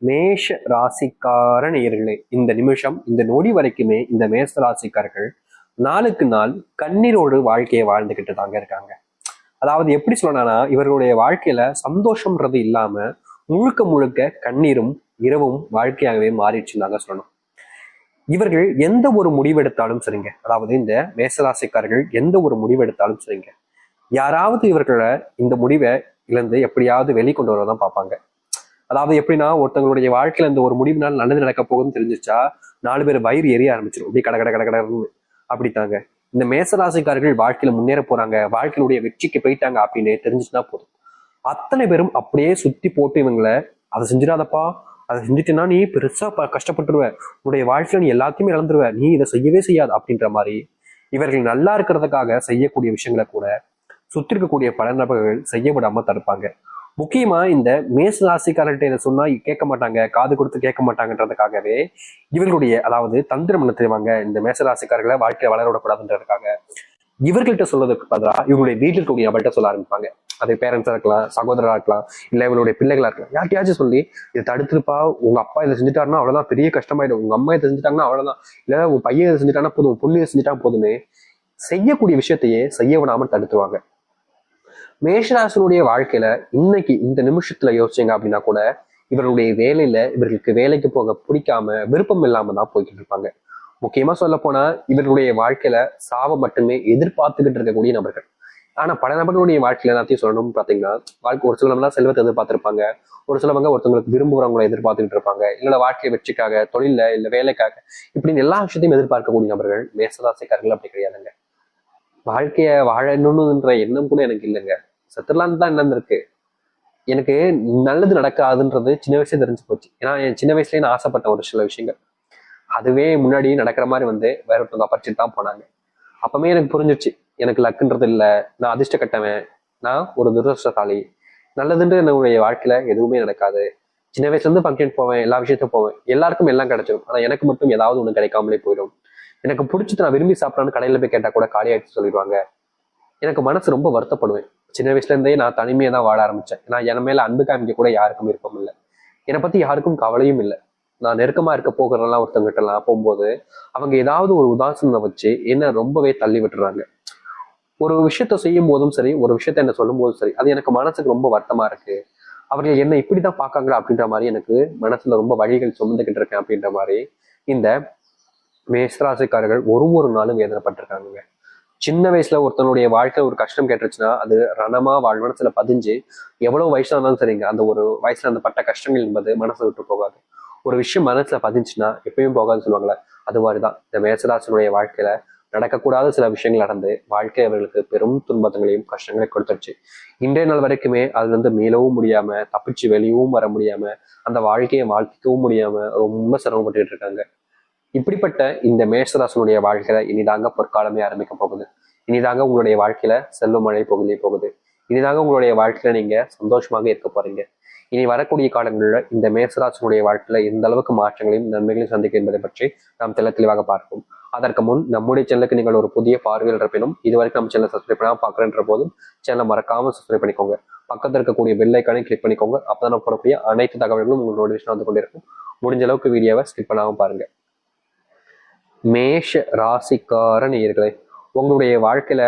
மேஷ ராசிக்கார நேயர்களே, இந்த நிமிஷம் இந்த நொடி வரைக்குமே இந்த மேஷ ராசிக்காரர்கள் நாளுக்கு நாள் கண்ணீரோடு வாழ்க்கையை வாழ்ந்துகிட்டு தாங்க இருக்காங்க. அதாவது எப்படி சொல்லணும்னா, இவர்களுடைய வாழ்க்கையில சந்தோஷம்ன்றது இல்லாம முழுக்க முழுக்க கண்ணீரும் இரவும் வாழ்க்கையாகவே மாறிடுச்சுன்னு தாங்க சொல்லணும். இவர்கள் எந்த ஒரு முடிவெடுத்தாலும் சரிங்க, அதாவது இந்த மேசராசிக்காரர்கள் எந்த ஒரு முடிவெடுத்தாலும் சரிங்க, யாராவது இவர்களை இந்த முடிவை இழந்து எப்படியாவது வெளிக்கொண்டு வரதான் பார்ப்பாங்க. அதாவது எப்படின்னா, ஒருத்தவங்களுடைய வாழ்க்கையில இந்த ஒரு முடிவுனால நல்லது நடக்க போகுதுன்னு தெரிஞ்சிச்சா 4 பேர் வயிறு எரிய ஆரம்பிச்சிடும். அப்படி கட கட கட கடன்னு அப்படித்தாங்க இந்த மேசராசிக்காரர்கள் வாழ்க்கையில முன்னேற போறாங்க, வாழ்க்கையினுடைய வெற்றிக்கு போயிட்டாங்க அப்படின்னு தெரிஞ்சுச்சுன்னா போதும், அத்தனை பேரும் அப்படியே சுத்தி போட்டு இவங்களை அதை செஞ்சிடாதப்பா, அதை செஞ்சுட்டேன்னா நீ பெருசா கஷ்டப்பட்டுருவ, உன்னுடைய வாழ்க்கையில நீ எல்லாத்தையுமே இழந்துருவ, நீ இதை செய்யவே செய்யாது அப்படின்ற மாதிரி இவர்கள் நல்லா இருக்கிறதுக்காக செய்யக்கூடிய விஷயங்களை கூட சுத்தி இருக்கக்கூடிய பல நபர்கள் செய்ய விடாம தடுப்பாங்க. முக்கியமா இந்த மேச ராசிக்காரர்கிட்ட இதை சொன்னா கேட்க மாட்டாங்க, காது கொடுத்து கேட்க மாட்டாங்கன்றதுக்காகவே இவர்களுடைய அதாவது தந்திரம் என்ன தெரிவாங்க, இந்த மேச ராசிக்காரர்களை வாழ்க்கையை வளர விடக்கூடாதுன்றதுக்காக இவர்கள்ட்ட சொல்றதுக்கு பதிலாக இவங்களுடைய வீட்டில் இருக்கக்கூடிய நபர்கிட்ட சொல்ல ஆரம்பிப்பாங்க. அது பேரண்ட்ஸா இருக்கலாம், சகோதரா இருக்கலாம், இல்ல இவங்களுடைய பிள்ளைகளா இருக்கலாம், யார்கிட்டயாச்சும் சொல்லி இதை தடுத்துருப்பா, உங்க அப்பா இதை செஞ்சுட்டாருன்னா அவ்வளவுதான், பெரிய கஷ்டமாயிடும், உங்க அம்மா இதை செஞ்சுட்டாங்கன்னா அவ்வளவுதான், இல்ல உங்க பையன் இதை செஞ்சுட்டாங்கன்னா போதும், பொண்ணு இதை செஞ்சுட்டா போதுமே, செய்யக்கூடிய விஷயத்தையே செய்ய விடாமல் தடுத்துருவாங்க. மேஷராசனுடைய வாழ்க்கையில இன்னைக்கு இந்த நிமிஷத்துல யோசிச்சீங்க அப்படின்னா கூட இவர்களுடைய வேலையில இவர்களுக்கு வேலைக்கு போக பிடிக்காம விருப்பம் இல்லாம தான் போய்கிட்டு இருப்பாங்க. முக்கியமா சொல்ல போனா இவர்களுடைய வாழ்க்கையில சாவை மட்டுமே எதிர்பார்த்துக்கிட்டு இருக்கக்கூடிய நபர்கள். ஆனா பல நபர்களுடைய வாழ்க்கையில எல்லாத்தையும் சொல்லணும்னு பாத்தீங்கன்னா, வாழ்க்கை ஒரு சிலவங்கலாம் செல்வத்தை எதிர்பார்த்திருப்பாங்க, ஒரு சிலவங்க ஒருத்தவங்களுக்கு விரும்புறவங்களை எதிர்பார்த்துக்கிட்டு இருப்பாங்க, இல்ல வாழ்க்கை வெற்றிக்காக, தொழில இல்ல வேலைக்காக, இப்படின்னு எல்லா விஷயத்தையும் எதிர்பார்க்கக்கூடிய நபர்கள் மேசராசிக்காரர்கள் அப்படி கிடையாதுங்க. வாழ்க்கைய வாழணும்ன்ற எண்ணம் கூட எனக்கு இல்லைங்க, செத்துலான்னு தான் எண்ணம் இருக்கு. எனக்கு நல்லது நடக்காதுன்றது சின்ன வயசுல தெரிஞ்சு போச்சு. ஏன்னா என் சின்ன வயசுலயே நான் ஆசைப்பட்ட ஒரு சில விஷயங்கள் அதுவே முன்னாடி நடக்கிற மாதிரி வந்து வேற ஒருத்தவங்க பறிச்சுட்டு தான் போனாங்க. அப்பவே எனக்கு புரிஞ்சிச்சு, எனக்கு லக்குன்றது இல்லை, நான் அதிர்ஷ்ட கட்டவன், நான் ஒரு துரதிருஷ்டசாலி, நல்லதுன்ற என்னுடைய வாழ்க்கையில எதுவுமே நடக்காது. சின்ன வயசுல இருந்து ஃபங்க்ஷன் போவேன், எல்லா விஷயத்தையும் போவேன், எல்லாருக்கும் எல்லாம் கிடைச்சிடும், ஆனா எனக்கு மட்டும் ஏதாவது ஒண்ணு கிடைக்காமலே போயிடும். எனக்கு பிடிச்சது நான் விரும்பி சாப்பிட்றான்னு கடையில போய் கேட்டா கூட காலி ஆயிடுச்சு சொல்லிடுவாங்க. எனக்கு மனசு ரொம்ப வருத்தப்படுவேன். சின்ன வயசுல இருந்தே நான் தனிமையை தான் வாழ ஆரம்பிச்சேன். ஏன்னா என் மேல அன்பு காமிக்க கூட யாருக்கும் விருப்பம் இல்லை, என்னை பத்தி யாருக்கும் கவலையும் இல்லை. நான் நெருக்கமா இருக்க போகிறதெல்லாம் ஒருத்தவங்கிட்ட எல்லாம் போகும்போது அவங்க ஏதாவது ஒரு உதாசனத்தை வச்சு என்ன ரொம்பவே தள்ளி விட்டுறாங்க. ஒரு விஷயத்த செய்யும் போதும் சரி, ஒரு விஷயத்த என்ன சொல்லும் போதும் சரி, அது எனக்கு மனசுக்கு ரொம்ப வருத்தமா இருக்கு. அவர்கள் என்ன இப்படிதான் பார்க்காங்களா அப்படின்ற மாதிரி எனக்கு மனசுல ரொம்ப வழிகள் சுமந்துகிட்டு இருக்கேன் அப்படின்ற மாதிரி இந்த மேஷராசிக்காரர்கள் ஒரு நாளும் வேதனைப்பட்டிருக்காங்க. சின்ன வயசுல ஒருத்தனுடைய வாழ்க்கை ஒரு கஷ்டம் கேட்டுருச்சுன்னா அது ரணமா மனசுல பதிஞ்சு எவ்வளவு வயசுல இருந்தாலும் சரிங்க, அந்த ஒரு வயசுல அந்த பட்ட கஷ்டங்கள் என்பது மனசை விட்டு போகாது. ஒரு விஷயம் மனசுல பதிஞ்சுன்னா எப்பயும் போகாதுன்னு சொல்லுவாங்களே, அது மாதிரிதான் இந்த மேசராசனுடைய வாழ்க்கையில நடக்கக்கூடாத சில விஷயங்கள் நடந்து வாழ்க்கை அவர்களுக்கு பெரும் துன்பங்களையும் கஷ்டங்களையும் கொடுத்துருச்சு. இன்றைய நாள் வரைக்குமே அதுல இருந்து மீளவும் முடியாம, தப்பிச்சு வெளியவும் வர முடியாம, அந்த வாழ்க்கையை வாழ்த்திக்கவும் முடியாம ரொம்ப சிரமப்பட்டுட்டு இருக்காங்க. இப்படிப்பட்ட இந்த மேஷராசனுடைய வாழ்க்கையில இனிதாங்க பொற்காலமே ஆரம்பிக்க போகுது. இனிதாங்க உங்களுடைய வாழ்க்கையில செல்வ மழை பொகுந்தே போகுது. இனிதாங்க உங்களுடைய வாழ்க்கையில நீங்க சந்தோஷமாக இருக்க போறீங்க. இனி வரக்கூடிய காலங்களில் இந்த மேஷராசனுடைய வாழ்க்கையில எந்த அளவுக்கு மாற்றங்களையும் நன்மைகளையும் சந்திக்க என்பதை பற்றி நாம் தெளிவாக பார்ப்போம். அதற்கு முன் நம்முடைய சேனலுக்கு நீங்கள் ஒரு புதிய பார்வையில் இருப்பினும் இதுவரைக்கும் நம்ம சேனல் சப்ஸ்கிரைப் பண்ணாம பார்க்குறேன்ற போதும் சேனலை மறக்காம சப்ஸ்கிரைப் பண்ணிக்கோங்க. பக்கத்தில் இருக்கக்கூடிய பெல் ஐக்கானையும் கிளிக் பண்ணிக்கோங்க. அப்பதான் நம்ம போடக்கூடிய அனைத்து தகவல்களும் உங்களுக்கு நோட்டிஃபிகேஷன் வந்து கொண்டிருக்கும். முடிஞ்ச அளவுக்கு வீடியோவை ஸ்கிப் பண்ணாம பாருங்க. மேஷ ராசிக்கார நேயர்களே, உங்களுடைய வாழ்க்கையில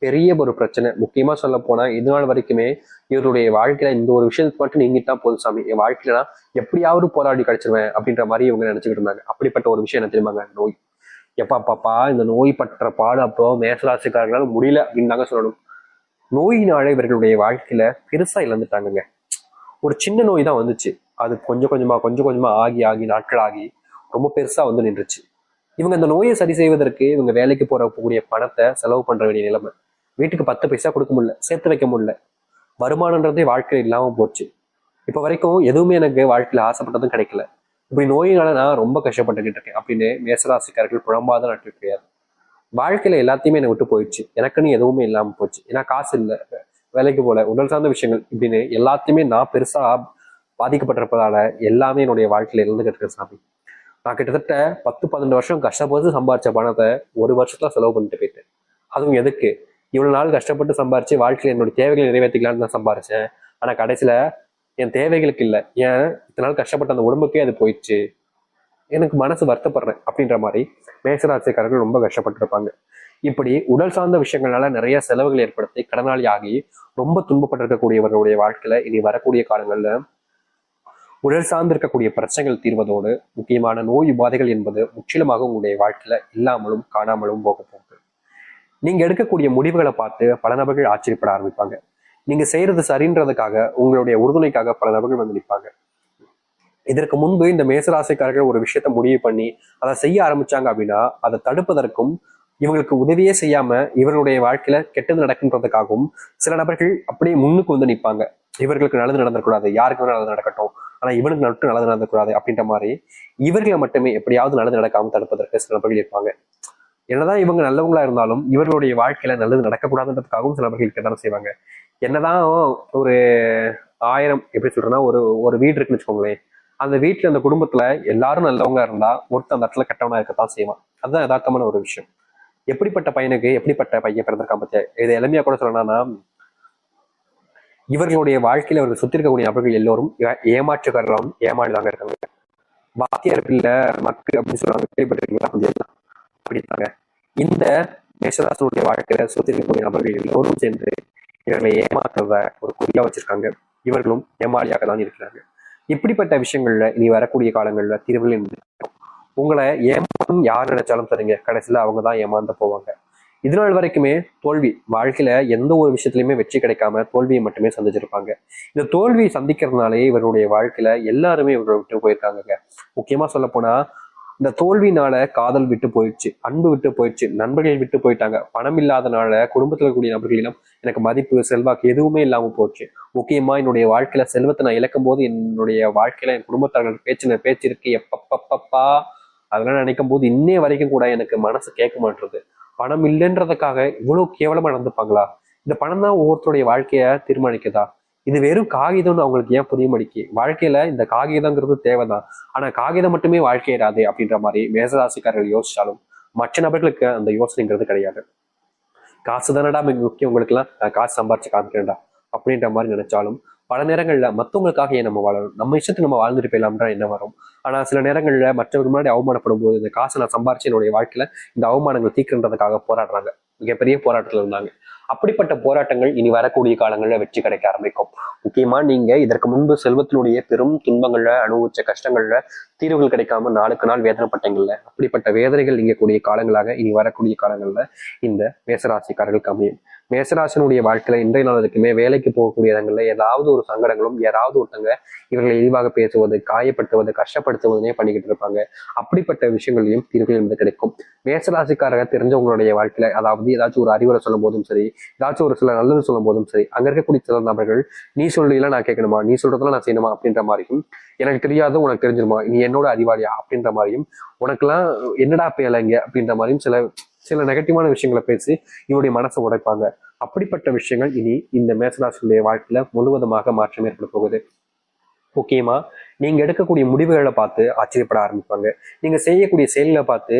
பெரிய ஒரு பிரச்சனை, முக்கியமா சொல்ல போனா இது நாள் வரைக்குமே இவருடைய வாழ்க்கையில இந்த ஒரு விஷயத்துக்கு மட்டும் நீங்கிட்டா போதும் சாமி, என் வாழ்க்கையில எப்படியாவது போராடி கிடைச்சிருவேன் அப்படின்ற மாதிரி இவங்க நினைச்சுக்கிட்டு இருந்தாங்க. அப்படிப்பட்ட ஒரு விஷயம் என்ன தெரியுமாங்க, நோய். பாப்பா இந்த நோய் பற்ற பாடு அப்போ மேசராசிக்காரர்களால் முடியல அப்படின்னு தாங்க சொல்லணும். நோயினால இவர்களுடைய வாழ்க்கையில பெருசா இழந்துட்டாங்கங்க. ஒரு சின்ன நோய் தான் வந்துச்சு, அது கொஞ்சம் கொஞ்சமா ஆகி ஆகி நாட்கள் ஆகி ரொம்ப பெருசா வந்து நின்றுச்சு. இவங்க இந்த நோயை சரி செய்வதற்கு இவங்க வேலைக்கு போறக்கூடிய பணத்தை செலவு பண்ற வேண்டிய நிலைமை, வீட்டுக்கு 10 பைசா கொடுக்க முடியல, சேர்த்து வைக்க முடியல, வருமானன்றதே வாழ்க்கையில் இல்லாம போச்சு. இப்ப வரைக்கும் எதுவுமே எனக்கு வாழ்க்கையில ஆசைப்பட்டதும் கிடைக்கல, இப்படி நோயினால நான் ரொம்ப கஷ்டப்பட்டுக்கிட்டு இருக்கேன் அப்படின்னு மேசராசிக்காரர்கள் புலம்பாத நாட்கள் கிடையாது. வாழ்க்கையில எல்லாத்தையுமே என்னை விட்டு போயிடுச்சு, எனக்குன்னு எதுவுமே இல்லாம போச்சு, ஏன்னா காசு இல்லை, வேலைக்கு போல, உடல் சார்ந்த விஷயங்கள் இப்படின்னு எல்லாத்தையுமே நான் பெருசா பாதிக்கப்பட்டிருப்பதால எல்லாமே என்னுடைய வாழ்க்கையில இருந்துகிட்டு இருக்க சாமி. நான் கிட்டத்தட்ட 10-12 வருஷம் கஷ்டப்பட்டு சம்பாரிச்ச பணத்தை ஒரு வருஷத்துல செலவு பண்ணிட்டு போயிட்டேன். அதுவும் எதுக்கு, இவ்வளவு நாள் கஷ்டப்பட்டு சம்பாரிச்சு வாழ்க்கையில என்னோட தேவைகளை நிறைவேற்றிக்கலான்னு நான் சம்பாரிச்சேன். ஆனா கடைசியில என் தேவைகளுக்கு இல்லை, ஏன் இத்தனை நாள் கஷ்டப்பட்ட அந்த உடம்புக்கே அது போயிடுச்சு, எனக்கு மனசு வருத்தப்படுறேன் அப்படின்ற மாதிரி மேசராசிக்காரர்கள் ரொம்ப கஷ்டப்பட்டிருப்பாங்க. இப்படி உடல் சார்ந்த விஷயங்களால நிறைய செலவுகள் ஏற்படுத்தி கடனாளி ஆகி ரொம்ப துன்பப்பட்டிருக்கக்கூடியவர்களுடைய வாழ்க்கையில இனி வரக்கூடிய காலங்கள்ல உடல் சார்ந்து இருக்கக்கூடிய பிரச்சனைகள் தீர்வதோடு முக்கியமான நோய் உபாதைகள் என்பது முற்றிலுமாக உங்களுடைய வாழ்க்கையில இல்லாமலும் காணாமலும் போக போகுது. நீங்க எடுக்கக்கூடிய முடிவுகளை பார்த்து பல நபர்கள் ஆச்சரியப்பட ஆரம்பிப்பாங்க. நீங்க செய்யறது சரின்றதுக்காக உங்களுடைய உறுதுணைக்காக பல நபர்கள் வந்து நிற்பாங்க. இதற்கு முன்பு இந்த மேசராசிக்காரர்கள் ஒரு விஷயத்த முடிவு பண்ணி அதை செய்ய ஆரம்பிச்சாங்க அப்படின்னா அதை தடுப்பதற்கும் இவங்களுக்கு உதவியே செய்யாம இவர்களுடைய வாழ்க்கையில கெட்டது நடக்குன்றதுக்காகவும் சில நபர்கள் அப்படியே முன்னுக்கு வந்து நிற்பாங்க. இவர்களுக்கு நல்லது நடந்துடக்கூடாது, யாருக்கு வேணும் நல்லது நடக்கட்டும், ஆனா இவனுக்கு மட்டும் நல்லது நடந்துக்கூடாது அப்படின்ற மாதிரி இவர்களை மட்டுமே எப்படியாவது நல்லது நடக்காம தடுப்பதற்கு சில நபர்கள் இருப்பாங்க. என்னதான் இவங்க நல்லவங்களா இருந்தாலும் இவர்களுடைய வாழ்க்கையில நல்லது நடக்கக்கூடாதுன்றதுக்காகவும் சில நபர்கள் இருக்கதான செய்வாங்க. என்னதான் ஒரு 1000 எப்படி சொல்றேன்னா ஒரு வீடு இருக்குன்னு வச்சுக்கோங்களேன், அந்த வீட்டுல அந்த குடும்பத்துல எல்லாரும் நல்லவங்க இருந்தா ஒருத்தர் அந்த இடத்துல கெட்டவனா இருக்கத்தான் செய்வான். அதுதான் யதார்த்தமான ஒரு விஷயம். எப்படிப்பட்ட பையனுக்கு எப்படிப்பட்ட பையன் பிறந்திருக்கான் பத்தியா, இது எளிமையா கூட சொல்லணும்னா இவர்களுடைய வாழ்க்கையில அவர்கள் சுத்தி இருக்கக்கூடிய நபர்கள் எல்லோரும் ஏமாற்றுக்காரரும் ஏமாடிதாங்க இருக்காங்க. வாத்தியார் பிள்ளை மக்கு அப்படின்னு சொல்றாங்க, கேள்விப்பட்டிருக்கீங்களா? அப்படித்தாங்க இந்த மேஷராசனுடைய வாழ்க்கையில சுத்தி இருக்கக்கூடிய நபர்கள் எல்லோரும் சேர்ந்து இவர்களை ஏமாற்றுறத ஒரு குறியா வச்சிருக்காங்க. இவர்களும் ஏமாளியாக தான் இருக்கிறாங்க. இப்படிப்பட்ட விஷயங்கள்ல இனி வரக்கூடிய காலங்கள்ல தீர்வுகள் உங்களை ஏமாறும் யார் நினைச்சாலும் சரிங்க, கடைசியில அவங்க தான் ஏமாந்து போவாங்க. இது நாள் வரைக்குமே தோல்வி வாழ்க்கையில எந்த ஒரு விஷயத்திலுமே வெற்றி கிடைக்காம தோல்வியை மட்டுமே சந்திச்சிருப்பாங்க. இந்த தோல்வியை சந்திக்கிறதுனாலே இவருடைய வாழ்க்கையில எல்லாருமே இவரை விட்டு போயிருக்காங்க. முக்கியமா சொல்ல போனா இந்த தோல்வினால காதல் விட்டு போயிடுச்சு, அன்பு விட்டு போயிடுச்சு, நண்பர்கள் விட்டு போயிட்டாங்க, பணம் இல்லாதனால குடும்பத்துல இருக்கக்கூடிய நபர்களிடம் எனக்கு மதிப்பு செல்வாக்கு எதுவுமே இல்லாம போச்சு. முக்கியமா என்னுடைய வாழ்க்கையில செல்வத்தை நான் இழக்கும் போது என்னுடைய வாழ்க்கையில என் குடும்பத்தார்கள் பேச்சு இருக்கு எப்பப்பப்பா அதெல்லாம் நினைக்கும் போது இன்னே வரைக்கும் கூட எனக்கு மனசு கேட்க மாட்டுறது. பணம் இல்லைன்றதுக்காக இவ்வளவு கேவலமா நடந்துப்பாங்களா? இந்த பணம் தான் ஒவ்வொருத்தருடைய வாழ்க்கைய தீர்மானிக்குதா? இது வெறும் காகிதம்னு அவங்களுக்கு ஏன் புரிய மாட்டேங்கி? வாழ்க்கையில இந்த காகிதங்கிறது தேவைதான், ஆனா காகிதம் மட்டுமே வாழ்க்கையிடாது அப்படின்ற மாதிரி மேசராசிக்காரர்கள் யோசிச்சாலும் மற்ற நபர்களுக்கு அந்த யோசனைங்கிறது கிடையாது. காசு தானடா முக்கியம் உங்களுக்கு எல்லாம், காசு சம்பாரிச்சு காமிக்கிறேன்டா அப்படின்ற மாதிரி நினைச்சாலும் பல நேரங்கள்ல மற்றவங்களுக்காக ஏன் நம்ம வாழணும், நம்ம இஷ்டத்துக்கு நம்ம வாழ்ந்துட்டு போயிடலாம்ன்ற என்ன வரும். ஆனா சில நேரங்கள்ல மற்றவர்கள் முன்னாடி அவமானப்படும் போது இந்த காசை நான் சம்பாரிச்சு என்னுடைய வாழ்க்கையில இந்த அவமானங்கள் தீர்க்கின்றதுக்காக போராடுறாங்க. மிகப்பெரிய போராட்டத்துல இருந்தாங்க. அப்படிப்பட்ட போராட்டங்கள் இனி வரக்கூடிய காலங்கள்ல வெற்றி கிடைக்க ஆரம்பிக்கும். முக்கியமா நீங்க இதற்கு முன்பு செல்வத்தினுடைய பெரும் துன்பங்கள்ல அனுபவிச்ச கஷ்டங்கள்ல தீர்வுகள் கிடைக்காம நாளுக்கு நாள் வேதனைப்பட்டீங்கல்ல, அப்படிப்பட்ட வேதனைகள் நீங்கக்கூடிய காலங்களாக இனி வரக்கூடிய காலங்கள்ல இந்த மேசராசிக்காரர்களுக்கு அமையும். மேசராசனுடைய வாழ்க்கையில இன்றைய நாள் வரைக்குமே வேலைக்கு போகக்கூடிய இடங்கள்ல ஏதாவது ஒரு சங்கடங்களும் யாராவது ஒருத்தங்க இவர்களை இழிவாக பேசுவது, காயப்படுத்துவது, கஷ்டப்படுத்துவதனே பண்ணிக்கிட்டு இருப்பாங்க. அப்படிப்பட்ட விஷயங்களையும் தீர்வுகள் என்பது கிடைக்கும். மேசராசிக்காரங்க தெரிஞ்சவங்களுடைய வாழ்க்கையில அதாவது ஏதாச்சும் ஒரு அறிவுரை சொல்லும் போதும் சரி, ஏதாச்சும் ஒரு சில நல்லது சொல்லும் போதும் சரி, அங்க இருக்கக்கூடிய சில நபர்கள் நீ சொல்லலாம் நான் கேட்கணுமா, நீ சொல்றதெல்லாம் நான் செய்யணுமா அப்படின்ற மாதிரியும், எனக்கு தெரியாத உனக்கு தெரிஞ்சிருமா, நீ என்னோட அறிவாளியா அப்படின்ற மாதிரியும், உனக்கெல்லாம் என்னடா பேலைங்க அப்படின்ற மாதிரியும் சில சில நெகட்டிவான விஷயங்களை பேசி இவருடைய மனசை உடைப்பாங்க. அப்படிப்பட்ட விஷயங்கள் இனி இந்த மேசராசியுடைய வாழ்க்கையில முழுவதுமாக மாற்றம் ஏற்பட போகுது. முக்கியமா நீங்க எடுக்கக்கூடிய முடிவுகளை பார்த்து ஆச்சரியப்பட ஆரம்பிப்பாங்க. நீங்க செய்யக்கூடிய செயல்களை பார்த்து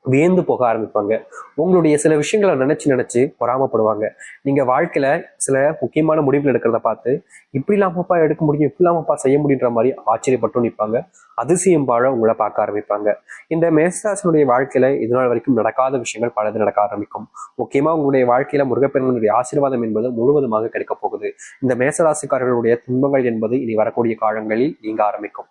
வியந்து போக ஆரம்பிப்பாங்க. உங்களுடைய சில விஷயங்களை நினைச்சு பொறாமப்படுவாங்க. நீங்க வாழ்க்கையில சில முக்கியமான முடிவுகள் எடுக்கிறத பார்த்து இப்படி இல்லாமப்பா எடுக்க முடியும், இப்படி இல்லாமப்பா செய்ய முடியுன்ற மாதிரி ஆச்சரியப்பட்டும் நிற்பாங்க. அதிசயம் பாழ உங்களை பார்க்க ஆரம்பிப்பாங்க. இந்த மேசராசினுடைய வாழ்க்கையில இதனால் வரைக்கும் நடக்காத விஷயங்கள் பலது நடக்க ஆரம்பிக்கும். முக்கியமா உங்களுடைய வாழ்க்கையில முருகப்பெருமானுடைய ஆசீர்வாதம் என்பது முழுவதுமாக கிடைக்க போகுது. இந்த மேசராசிக்காரர்களுடைய துன்பங்கள் என்பது இனி வரக்கூடிய காலங்களில் நீங்க ஆரம்பிக்கும்.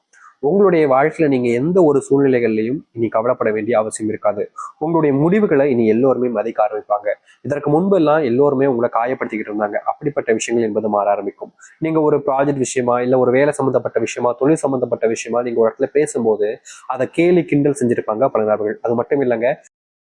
உங்களுடைய வாழ்க்கையில நீங்க எந்த ஒரு சூழ்நிலைகள்லையும் இனி கவலைப்பட வேண்டிய அவசியம் இருக்காது. உங்களுடைய முடிவுகளை இனி எல்லோருமே மதிக்க ஆரம்பிப்பாங்க. இதற்கு முன்பு எல்லாம் எல்லோருமே உங்களை காயப்படுத்திக்கிட்டு இருந்தாங்க. அப்படிப்பட்ட விஷயங்கள் என்பது மாற ஆரம்பிக்கும். நீங்க ஒரு ப்ராஜெக்ட் விஷயமா, இல்ல ஒரு வேலை சம்பந்தப்பட்ட விஷயமா, தொழில் சம்பந்தப்பட்ட விஷயமா நீங்க ஒரு இடத்துல பேசும்போது அதை கேலி கிண்டல் செஞ்சிருப்பாங்க பல நபர்கள். அது மட்டும் இல்லைங்க,